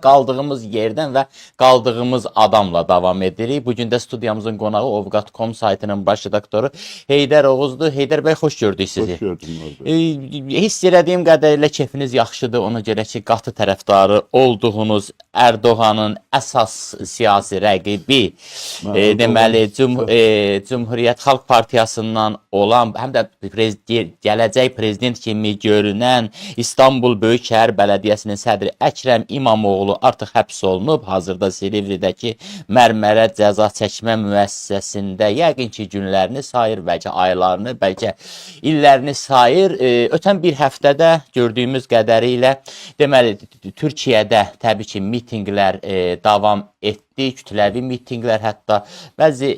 Qaldığımız yerdən və qaldığımız adamla davam edirik. Bugün də studiyamızın qonağı Ovqat.com saytının baş redaktoru Heydər Oğuzdur. Heydər bəy, xoş gördük sizi. Xoş gördüm, Nurbəy. Hiss elədiyim qədərilə keyfiniz yaxşıdır. Ona görə ki, qatı tərəfdarı olduğunuz Erdoğanın əsas siyasi rəqibi, deməli, Cumhuriyyət Xalq Partiyasından olan, həm də gələcək prezident kimi görünən İstanbul Böyükşəhər Bələdiyyəsinin sədri Əkrəm İmamoğlu artıq həbs olunub. Hazırda Silivridəki Mərmərə cəza çəkmə müəssisəsində yəqin ki, günlərini sayır, bəlkə aylarını, bəlkə illərini sayır. Ötən bir həftədə gördüyümüz qədərilə, deməli, Türkiyədə təbii ki, mitinqlər davam etdi. Kütləvi mitinqlər, hətta bəzi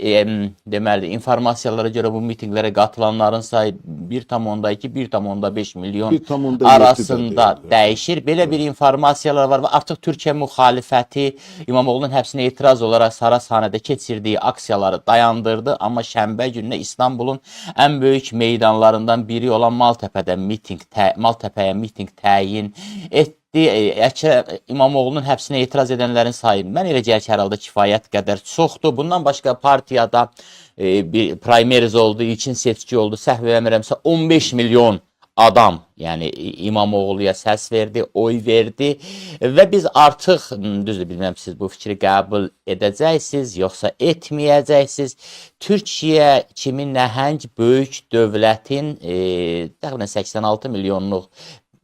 deməli, informasiyalara görə bu mitinqlərə qatılanların sayı 1,2, 1,5 milyon arasında dəyişir. Belə bir informasiyalar var və artıq Türkiyə müxalifəti İmamoğlu'nun həbsinə etiraz olaraq Sarasahanədə keçirdiyi aksiyaları dayandırdı. Amma şənbə gününə İstanbulun ən böyük meydanlarından biri olan Maltəpəyə mitinq təyin etdi. Əkrəm İmamoğlu'nun həbsinə etiraz edənlərin sayı mən elə gəlir ki, hər halda kifayət qədər çoxdur. Bundan başqa partiyada bir primaries oldu, ilkin seçki oldu. Səhv eləmirəmsə 15 milyon adam, yəni İmamoğlu'ya səs verdi, oy verdi və biz artıq, düzdür, bilməm siz bu fikri qəbul edəcəksiniz, yoxsa etməyəcəksiniz. Türkiyə kimi nəhəng böyük dövlətin, təxminən 86 milyonluq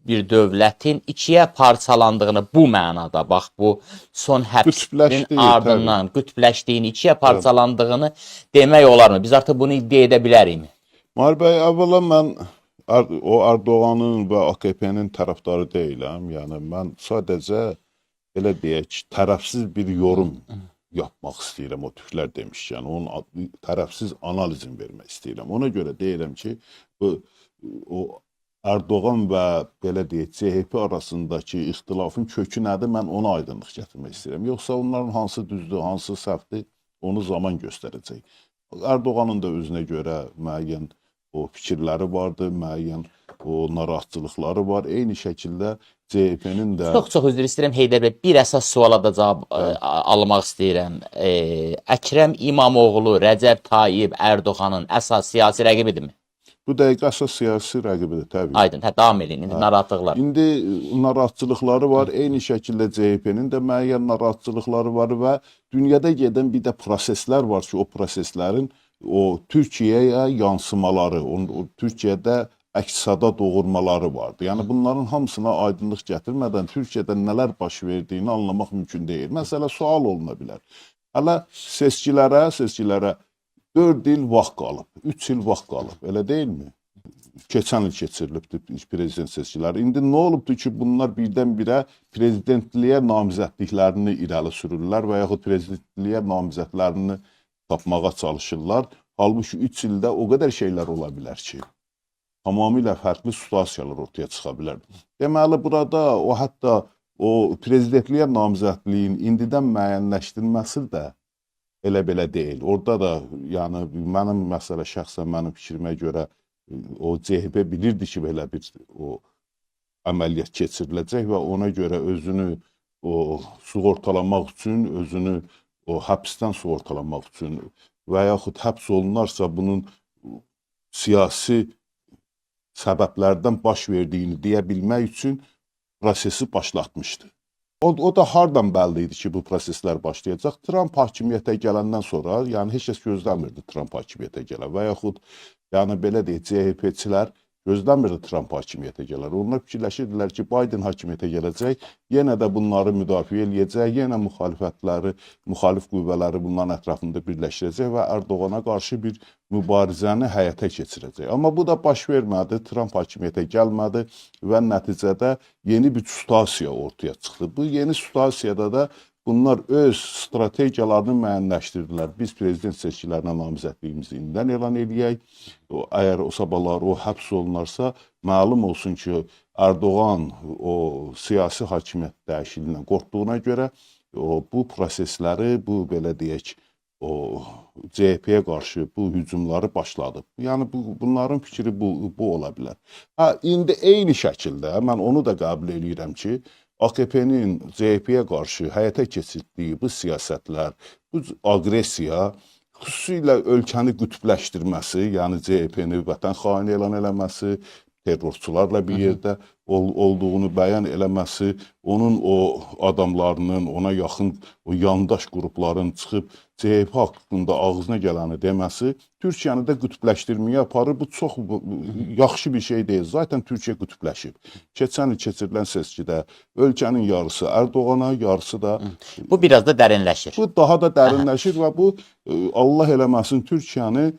bir dövlətin ikiyə parçalandığını bu mənada, bax bu son həbsinin ardından qütbləşdiyini, ikiyə parçalandığını demək olarmı? Biz artıq bunu iddia edə bilərikmi? Bəy, əvvəla mən o Erdoğan'ın və AKP'nin tərəfdarı deyiləm. Yəni mən sadəcə elə deyək, tərəfsiz bir yorum yapmaq istəyirəm o türklər demişkən. Onun tərəfsiz analizini vermək istəyirəm. Ona görə deyirəm ki, o Erdoğan və belə deyək, CHP arasındakı ixtilafın kökü nədir? Mən ona aydınlıq gətirmək istəyirəm. Yoxsa onların hansı düzdür, hansı səhvdir, onu zaman göstərəcək. Erdoğan'ın da özünə görə müəyyən o fikirləri vardı, müəyyən o narahatçılıqları var. Eyni şəkildə CHP'nin də... Çox üzr istəyirəm Heydər bəy, bir əsas suala da cavab almaq istəyirəm. Əkrəm İmamoğlu, Rəcəb Tayyip Erdoğan'ın əsas siyasi rəqibidirmi? Bu dəqiqə əsas siyasi rəqibidir, təbii. Aydın, davam edin, indi narahatlıqlar. İndi narahatçılıqları var, eyni şəkildə CHP'nin də müəyyən narahatçılıqları var və dünyada gedən bir də proseslər var ki, o proseslərin o Türkiyəyə yansımaları, o Türkiyədə əks-səda doğurmaları vardı. Yəni bunların hamısına aydınlıq gətirmədən Türkiyədə nələr baş verdiyini anlamaq mümkün deyil. Məsələ sual oluna bilər. Hələ seçkilərə 4 il vaxt qalıb, 3 il vaxt qalıb, elə deyilmi? Keçən il keçirilibdir prezident seçkiləri. İndi nə olubdur ki, bunlar birdən-birə prezidentliyə namizədliklərini irəli sürürlər və yaxud prezidentliyə namizədlərini tapmağa çalışırlar. Halbuki 3 ildə o qədər şeylər ola bilər ki, tamamilə fərqli situasiyalar ortaya çıxa bilər. Deməli, burada o hətta o prezidentliyə namizədliyin indidən müəyyənləşdirilməsi də elə-belə deyil. Orada da, yəni, mənim məsələ şəxsən mənim fikrimə görə o CHP bilirdi ki, belə bir o əməliyyat keçiriləcək və ona görə özünü o sığortalamaq üçün, özünü o həbsdən sığortalamaq üçün və yaxud həbs olunarsa bunun siyasi səbəblərdən baş verdiyini deyə bilmək üçün prosesi başlatmışdı. O da hardan bəlli idi ki, bu proseslər başlayacaq? Trump hakimiyyətə gələndən sonra, yəni heç kəs gözləmirdi Trump hakimiyyətə gələ və yaxud, yəni belə deyək, CHP-çilər gözləmirdi Trump hakimiyyətə gələr. Onlar fikirləşirdilər ki, Biden hakimiyyətə gələcək, yenə də bunları müdafiə eləyəcək, yenə müxalif qüvvələri bunların ətrafında birləşdirəcək və Erdoğana qarşı bir mübarizəni həyata keçirəcək. Amma bu da baş vermədi, Trump hakimiyyətə gəlmədi və nəticədə yeni bir situasiya ortaya çıxdı. Bu yeni situasiyada da bunlar öz strategiyalarını müəyyənləşdirdilər. Biz prezident seçkilərinə namizədliyimizi indidən elan eləyək. Əgər o sabahlar o həbs olunarsa, məlum olsun ki, Erdoğan o siyasi hakimiyyət dəyişikliyindən qorxduğuna görə bu prosesləri, bu belə deyək, o CHP-yə qarşı bu hücumları başladı. Yəni bunların fikri bu ola bilər. İndi eyni şəkildə mən onu da qəbul edirəm ki, AKP-nin CHP-yə qarşı həyata keçirdiyi bu siyasətlər, bu aqressiya, xüsusilə ölkəni qütbləşdirməsi, yəni CHP-ni vətən xaini elan eləməsi, terrorçularla bir yerdə olduğunu bəyan eləməsi, onun o adamlarının, ona yaxın o yandaş qrupların çıxıb CHP haqqında ağzına gələni deməsi Türkiyəni də qütbləşdirməyə aparır. Bu çox yaxşı bir şey deyil. Zaten Türkiyə qütbləşib. Keçən il keçirilən seçkidə ölkənin yarısı Erdoğana, yarısı da Bu biraz da dərinləşir. bu daha da dərinləşir və bu Allah eləməsin Türkiyəni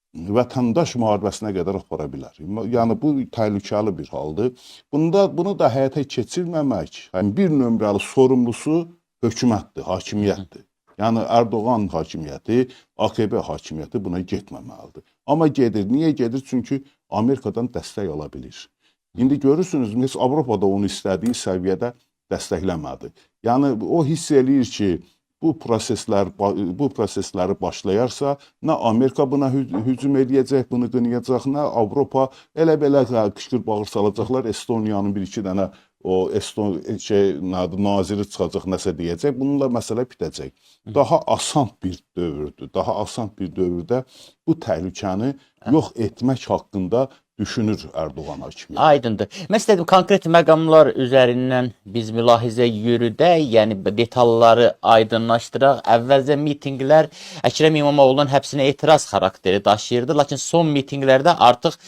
vətəndaş müharibəsinə qədər apara bilər. Yəni bu təhlükəli bir haldır. Bunu da həyata keçirməmək, yəni bir nömrəli sorumlusu hökumətdir, hakimiyyətdir. Yəni Erdoğan hakimiyyəti, AKP hakimiyyəti buna getməməlidir. Amma gedir. Niyə gedir? Çünki Amerikadan dəstək ala bilir. İndi görürsünüz, heç Avropada onu istədiyi səviyyədə dəstəkləmədi. Yəni o hiss eləyir ki, bu prosesləri başlayarsa, nə Amerika buna hücum eləyəcək, bunu qınayacaq, nə Avropa elə-belə qışqır bağır salacaqlar, Estoniyanın bir-iki dənə o naziri çıxacaq, nəsə deyəcək, bununla məsələ bitəcək. Daha asan bir dövrdür, daha asan bir dövrdə bu təhlükəni yox etmək haqqında düşünür Erdoğan hakimiyyəti. Aydındır. Mən istədim konkret məqamlar üzərindən biz mülahizə yürüdək, yəni detalları aydınlaşdıraq. Əvvəlcə mitinqlər Əkrəm İmamoğlu'nun həbsinə etiraz xarakteri daşıyırdı, lakin son mitinqlərdə artıq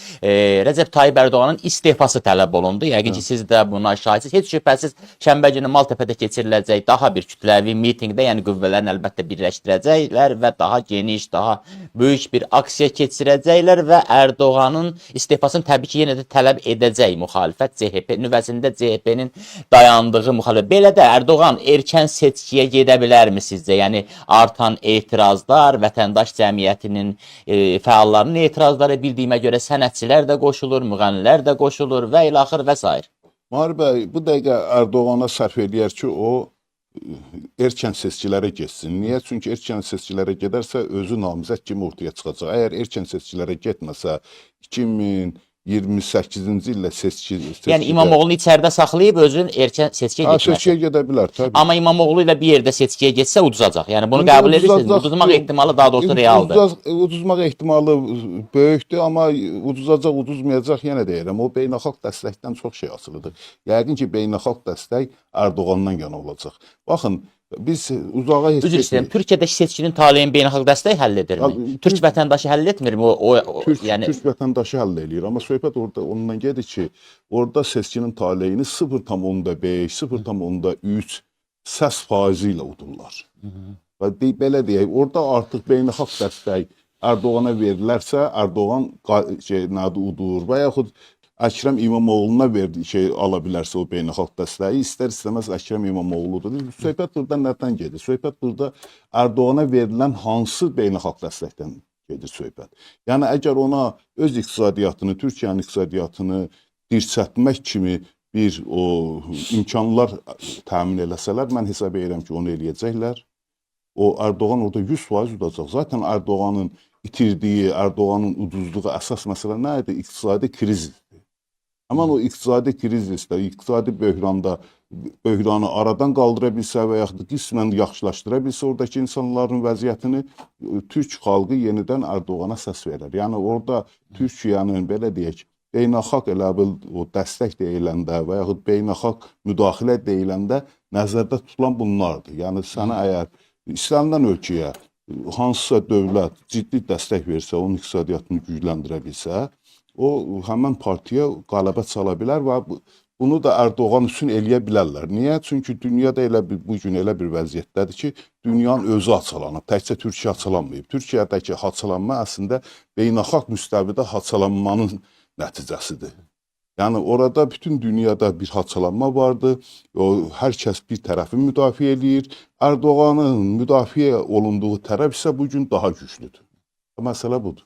Recep Tayyip Erdoğan'ın istefası tələb olundu. Yəqin ki, siz də buna şahidsiniz. Heç şübhəsiz şənbə günü Maltepe'də keçiriləcək daha bir kütləvi mitinqdə, yəni qüvvələrini əlbəttə birləşdirəcəklər və daha geniş, daha böyük bir aksiya keçirəcəklər və Erdoğan'ın istefasını təbii ki, yenə də tələb edəcək müxalifət CHP nüvəsində CHP'nin dayandığı müxalifət. Belə də Erdoğan erkən seçkiyə gedə bilərmi sizcə? Yəni artan etirazlar, vətəndaş cəmiyyətinin fəallarının etirazları, bildiyimə görə sənətçilər də qoşulur, müğənnilər də qoşulur və ilaxır və s. Mahir bəy, bu dəqiqə Erdoğana sərf eləyər ki, o erkən seçkilərə geçsin. Niyə? Çünki erkən seçkilərə gedərsə özü namizəd kimi ortaya çıxacaq. Əgər erkən seçkilərə getməsə 2028-ci illə seçkidə... Yəni İmamoğlu'nu içəridə saxlayıb özün erkən seçkiyə getməsi. Seçkiyə gedə bilər, təbii. Amma İmamoğlu ilə bir yerdə seçkiyə getsə uduzacaq. Yəni bunu qəbul edirsiniz. Uduzmaq ehtimalı daha doğrusu realdır. Uduzmaq ehtimalı böyükdür, amma uduzacaq, uduzmayacaq yenə deyirəm. O beynəlxalq dəstəkdən çox şey asılıdır. Yəqin ki, beynəlxalq dəstək Erdoğandan yana olacaq. Baxın, biz uzağa heç Üzr istəyirəm, Türkiyədə seçkinin taleyin beynəlxalq dəstək həll edirmi? Türk vətəndaşı həll etmirmi? Türk vətəndaşı həll eləyir, amma söhbət orada ondan gedir ki, orada seçkinin taleyini 0,5, 0,3 səs faizi ilə udurlar. Və belə deyək, orada artıq beynəlxalq dəstək Erdoğana verilərsə, Erdoğan udur və yaxud Əkrəm İmamoğlu'na ala bilərsə o beynəlxalq dəstəyi, istər-istəməz Əkrəm İmamoğlu'dur. Söhbət burada nədən gedir? Söhbət burada Erdoğana verilən hansı beynəlxalq dəstəkdən gedir söhbət. Yəni, əgər ona öz iqtisadiyyatını, Türkiyənin iqtisadiyyatını dirçətmək kimi bir imkanlar təmin eləsələr, mən hesab edirəm ki, onu eləyəcəklər. O Erdoğan orada 100% udacaq. Zaten Erdoğanın itirdiyi, Erdoğanın uduzduğu əsas məsələ nə idi? İqtisadi krizdir. Həman o iqtisadi krizisdə, iqtisadi böhranı aradan qaldıra bilsə və yaxud da qismən yaxşılaşdıra bilsə oradakı insanların vəziyyətini Türk xalqı yenidən Erdoğana səs verir. Yəni orada Türkiyənin, belə deyək, beynəlxalq elə bil o dəstək deyiləndə və yaxud beynəlxalq müdaxilə deyiləndə nəzərdə tutulan bunlardır. Yəni sənə əgər istənilən ölkəyə hansısa dövlət ciddi dəstək versə, onun iqtisadiyyatını gücləndirə bilsə, o həmən partiya qələbə çala bilər və bunu da Erdoğan üçün eləyə bilərlər. Niyə? Çünki dünyada bu gün elə bir vəziyyətdədir ki, dünyanın özü haçalanıb, təkcə Türkiyə haçalanmayıb. Türkiyədəki haçalanma əslində beynəlxalq müstəvidə haçalanmanın nəticəsidir. Yəni orada bütün dünyada bir haçalanma vardı. Hər kəs bir tərəfi müdafiə eləyir. Erdoğanın müdafiə olunduğu tərəf isə bugün daha güclüdür. Məsələ budur.